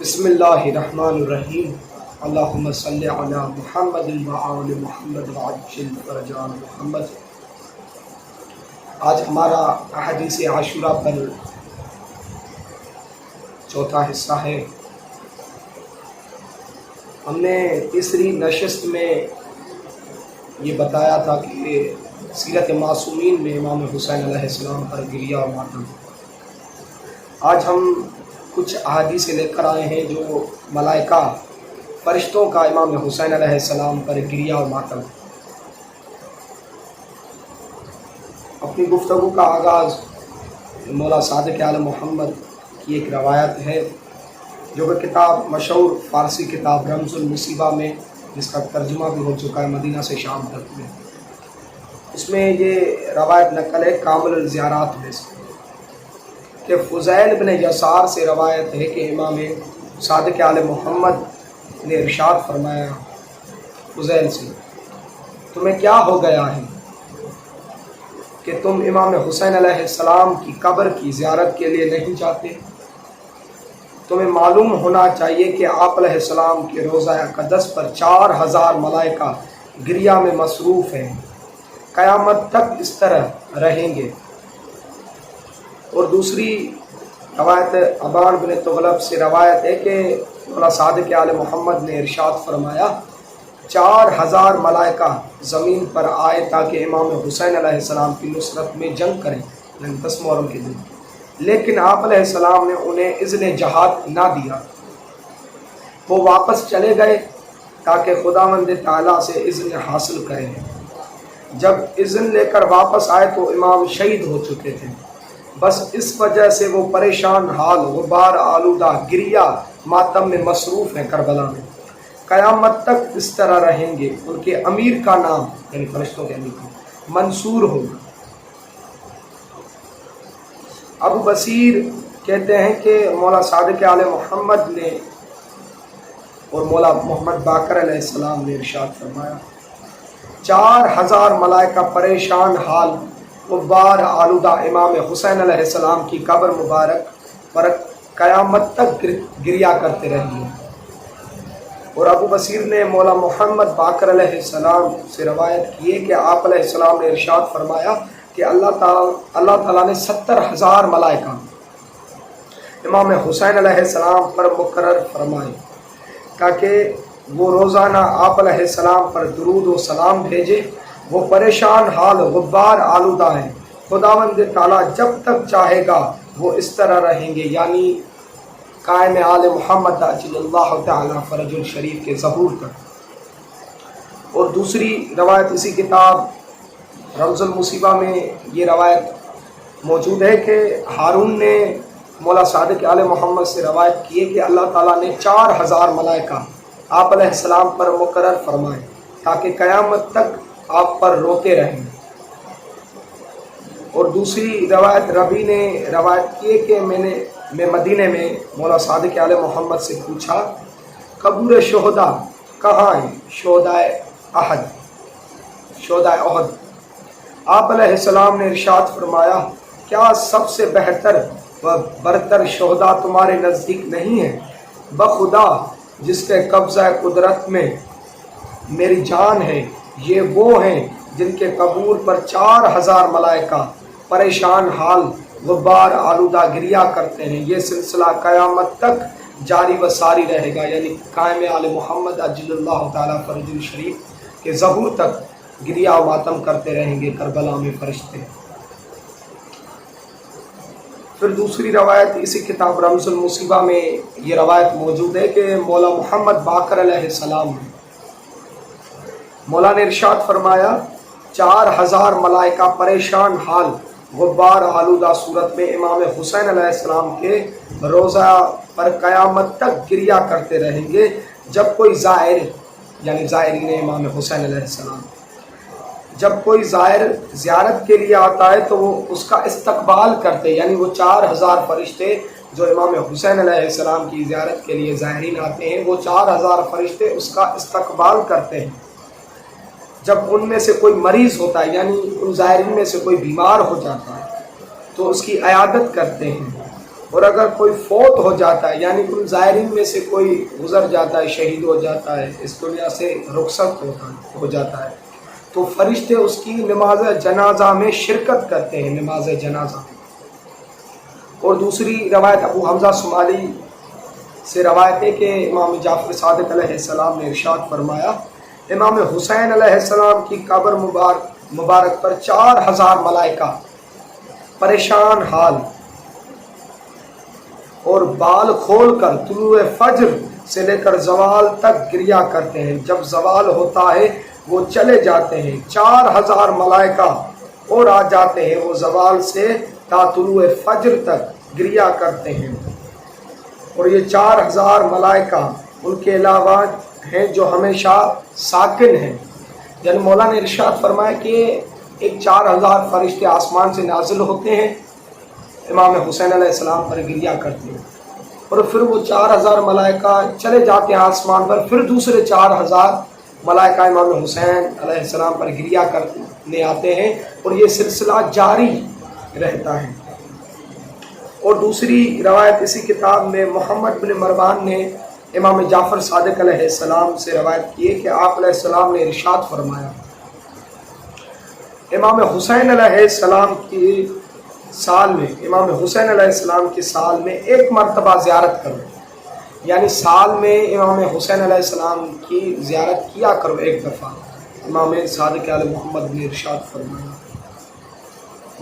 بسم اللہ الرحمن الرحیم اللہم صلی علی محمد وآل محمد وعجل فرجان محمد۔ آج ہمارا احادیث عاشورہ پر چوتھا حصہ ہے۔ ہم نے تیسری نشست میں یہ بتایا تھا کہ سیرت معصومین میں امام حسین علیہ السلام پر گریہ و ماتم۔ آج ہم کچھ احادیث لے کر آئے ہیں جو ملائکہ فرشتوں کا امام حسین علیہ السلام پر گریہ و ماتم۔ اپنی گفتگو کا آغاز مولا صادق آل محمد کی ایک روایت ہے جو کہ کتاب مشہور فارسی کتاب رمز المصیبہ میں، جس کا ترجمہ بھی ہو چکا ہے مدینہ سے شام تک میں، اس میں یہ روایت نقل ہے کامل الزیارات میں سے کہ فضیل بن یسار سے روایت ہے کہ امام صادق آل محمد نے ارشاد فرمایا فضیل سے، تمہیں کیا ہو گیا ہے کہ تم امام حسین علیہ السلام کی قبر کی زیارت کے لیے نہیں جاتے؟ تمہیں معلوم ہونا چاہیے کہ آپ علیہ السلام کے روضہ اقدس پر 4000 ملائکہ گریہ میں مصروف ہیں، قیامت تک اس طرح رہیں گے۔ اور دوسری روایت ابان بن تغلب سے روایت ہے کہ مولا صادق آل محمد نے ارشاد فرمایا 4000 ملائکہ زمین پر آئے تاکہ امام حسین علیہ السلام کی نصرت میں جنگ کریں، یعنی 10 محرم کے دن، لیکن آپ علیہ السلام نے انہیں اذن جہاد نہ دیا۔ وہ واپس چلے گئے تاکہ خداوند تعالیٰ سے اذن حاصل کریں۔ جب اذن لے کر واپس آئے تو امام شہید ہو چکے تھے، بس اس وجہ سے وہ پریشان حال غبار آلودہ گریہ ماتم میں مصروف ہیں کربلا میں، قیامت تک اس طرح رہیں گے۔ ان کے امیر کا نام، یعنی فرشتوں کے امیر کا، منصور ہوگا۔ ابو بصیر کہتے ہیں کہ مولا صادق آل محمد نے اور مولا محمد باقر علیہ السلام نے ارشاد فرمایا 4000 ملائکہ پریشان حال غبار آلودہ امام حسین علیہ السلام کی قبر مبارک پر قیامت تک گریہ کرتے رہیں گے۔ اور ابو بصیر نے مولا محمد باقر علیہ السلام سے روایت کی ہے کہ آپ علیہ السلام نے ارشاد فرمایا کہ اللہ تعالیٰ نے 70000 ملائکہ امام حسین علیہ السلام پر مقرر فرمائے تاکہ وہ روزانہ آپ علیہ السلام پر درود و سلام بھیجے۔ وہ پریشان حال غبار آلودہ ہیں، خداوند تعالیٰ جب تک چاہے گا وہ اس طرح رہیں گے، یعنی قائم آل محمد عجل اللہ تعالیٰ فرج الشریف کے ظہور تک۔ اور دوسری روایت اسی کتاب رمز المصیبہ میں یہ روایت موجود ہے کہ ہارون نے مولا صادق آل محمد سے روایت کی ہے کہ اللہ تعالیٰ نے 4000 ملائکہ آپ علیہ السلام پر مقرر فرمائے تاکہ قیامت تک آپ پر روتے رہیں۔ اور دوسری روایت ربی نے روایت کی ہے کہ میں مدینے میں مولا صادق آل محمد سے پوچھا قبور شہداء کہاں ہیں؟ شہدائے احد۔ آپ علیہ السلام نے ارشاد فرمایا کیا سب سے بہتر و برتر شہداء تمہارے نزدیک نہیں ہیں؟ بخدا جس کے قبضہ قدرت میں میری جان ہے، یہ وہ ہیں جن کے قبور پر 4000 ملائکہ پریشان حال غبار آلودہ گریہ کرتے ہیں۔ یہ سلسلہ قیامت تک جاری و ساری رہے گا، یعنی قائم آل محمد عجل اللہ تعالیٰ فرج الشریف کے ظہور تک گریہ و ماتم کرتے رہیں گے کربلا میں فرشتے۔ پھر دوسری روایت اسی کتاب رمز المصیبہ میں یہ روایت موجود ہے کہ مولا محمد باقر علیہ السلام نے مولا نے ارشاد فرمایا 4000 ملائکہ پریشان حال غبار آلودہ صورت میں امام حسین علیہ السلام کے روضہ پر قیامت تک گریہ کرتے رہیں گے۔ جب کوئی زائر، یعنی زائرین امام حسین علیہ السلام، جب کوئی زائر زیارت کے لیے آتا ہے تو وہ اس کا استقبال کرتے، یعنی وہ 4000 فرشتے جو امام حسین علیہ السلام کی زیارت کے لیے زائرین آتے ہیں، وہ 4000 فرشتے اس کا استقبال کرتے ہیں۔ جب ان میں سے کوئی مریض ہوتا ہے، یعنی ان زائرین میں سے کوئی بیمار ہو جاتا ہے، تو اس کی عیادت کرتے ہیں۔ اور اگر کوئی فوت ہو جاتا ہے یعنی ان زائرین میں سے کوئی گزر جاتا ہے، شہید ہو جاتا ہے، اس دنیا سے رخصت ہو جاتا ہے، تو فرشتے اس کی نماز جنازہ میں شرکت کرتے ہیں، نماز جنازہ۔ اور دوسری روایت ابو حمزہ صومالی سے روایت ہے کہ امام جعفر صادق علیہ السلام نے ارشاد فرمایا، امام حسین علیہ السلام کی قبر مبارک پر 4000 ملائکہ پریشان حال اور بال کھول کر طلوع فجر سے لے کر زوال تک گریا کرتے ہیں، جب زوال ہوتا ہے وہ چلے جاتے ہیں، 4000 ملائکہ اور آ جاتے ہیں، وہ زوال سے تا طلوع فجر تک گریا کرتے ہیں۔ اور یہ 4000 ملائکہ ان کے علاوہ ہیں جو ہمیشہ ساکن ہیں، یعنی مولا نے ارشاد فرمایا کہ ایک 4000 فرشتے آسمان سے نازل ہوتے ہیں، امام حسین علیہ السلام پر گریا کرتے ہیں، اور پھر وہ 4000 ملائکہ چلے جاتے ہیں آسمان پر، پھر دوسرے 4000 ملائکہ امام حسین علیہ السلام پر گریا کرنے آتے ہیں، اور یہ سلسلہ جاری رہتا ہے۔ اور دوسری روایت اسی کتاب میں محمد بن مروان نے امام جعفر صادق علیہ السلام سے روایت کی ہے کہ آپ علیہ السلام نے ارشاد فرمایا، امام حسین علیہ السلام کی سال میں، امام حسین علیہ السلام کے سال میں ایک مرتبہ زیارت کرو، یعنی سال میں امام حسین علیہ السلام کی زیارت کیا کرو ایک دفعہ۔ امام صادق علیہ محمد نے ارشاد فرمایا،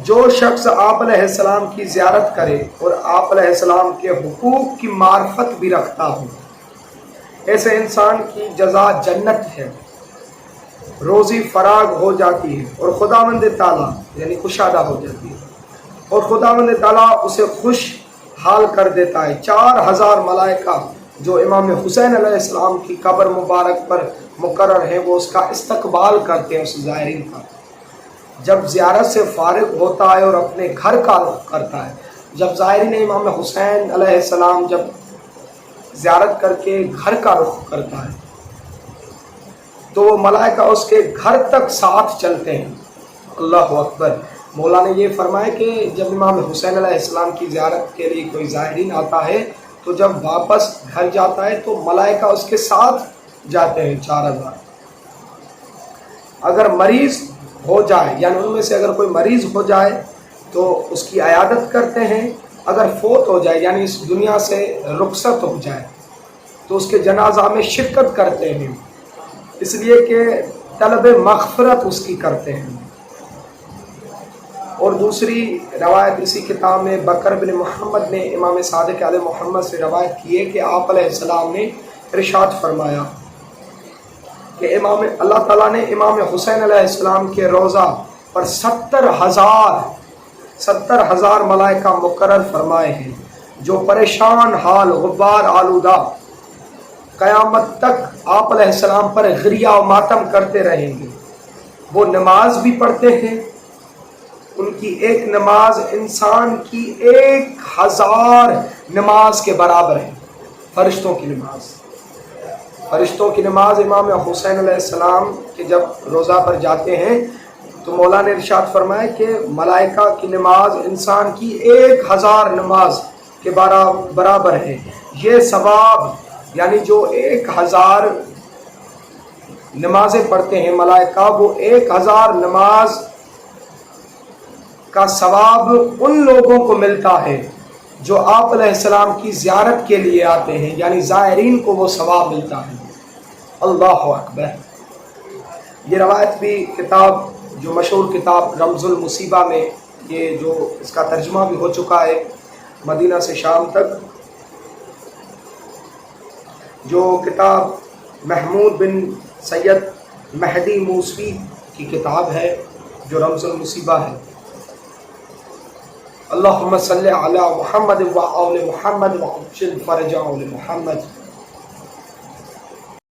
جو شخص آپ علیہ السلام کی زیارت کرے اور آپ علیہ السلام کے حقوق کی معرفت بھی رکھتا ہو، ایسے انسان کی جزا جنت ہے، روزی فراغ ہو جاتی ہے اور خداوند تعالیٰ یعنی کشادہ ہو جاتی ہے، اور خداوند تعالیٰ اسے خوش حال کر دیتا ہے۔ 4000 ملائکہ جو امام حسین علیہ السلام کی قبر مبارک پر مقرر ہیں، وہ اس کا استقبال کرتے ہیں، اس زائرین کا۔ جب زیارت سے فارغ ہوتا ہے اور اپنے گھر کا رخ کرتا ہے، جب زائرین امام حسین علیہ السلام جب زیارت کر کے گھر کا رخ کرتا ہے تو وہ ملائکہ اس کے گھر تک ساتھ چلتے ہیں۔ اللہ اکبر۔ مولا نے یہ فرمایا کہ جب امام حسین علیہ السلام کی زیارت کے لیے کوئی زائرین آتا ہے تو جب واپس گھر جاتا ہے تو ملائکہ اس کے ساتھ جاتے ہیں 4000۔ اگر مریض ہو جائے یعنی ان میں سے اگر کوئی مریض ہو جائے تو اس کی عیادت کرتے ہیں، اگر فوت ہو جائے یعنی اس دنیا سے رخصت ہو جائے تو اس کے جنازہ میں شرکت کرتے ہیں، اس لیے کہ طلب مغفرت اس کی کرتے ہیں۔ اور دوسری روایت اسی کتاب میں بکر بن محمد نے امام صادق علیہ محمد سے روایت کی ہے کہ آپ علیہ السلام نے ارشاد فرمایا کہ اللہ تعالیٰ نے امام حسین علیہ السلام کے روضہ پر 70,000 ملائکہ مقرر فرمائے ہیں، جو پریشان حال غبار آلودہ قیامت تک آپ علیہ السلام پر غریہ و ماتم کرتے رہیں گے۔ وہ نماز بھی پڑھتے ہیں، ان کی ایک نماز انسان کی 1000 نماز کے برابر ہے۔ فرشتوں کی نماز امام حسین علیہ السلام کے جب روضہ پر جاتے ہیں تو مولا نے ارشاد فرمایا کہ ملائکہ کی نماز انسان کی 1000 نماز کے برابر ہے۔ یہ ثواب یعنی جو 1000 نمازیں پڑھتے ہیں ملائکہ، وہ 1000 نماز کا ثواب ان لوگوں کو ملتا ہے جو آپ علیہ السلام کی زیارت کے لیے آتے ہیں، یعنی زائرین کو وہ ثواب ملتا ہے۔ اللہ اکبر۔ یہ روایت بھی کتاب جو مشہور کتاب رمز المصیبہ میں یہ جو اس کا ترجمہ بھی ہو چکا ہے مدینہ سے شام تک، جو کتاب محمود بن سید مہدی موسوی کی کتاب ہے جو رمز المصیبہ ہے۔ اللہم صلی علی محمد و آل محمد وعجل فرج آل محمد۔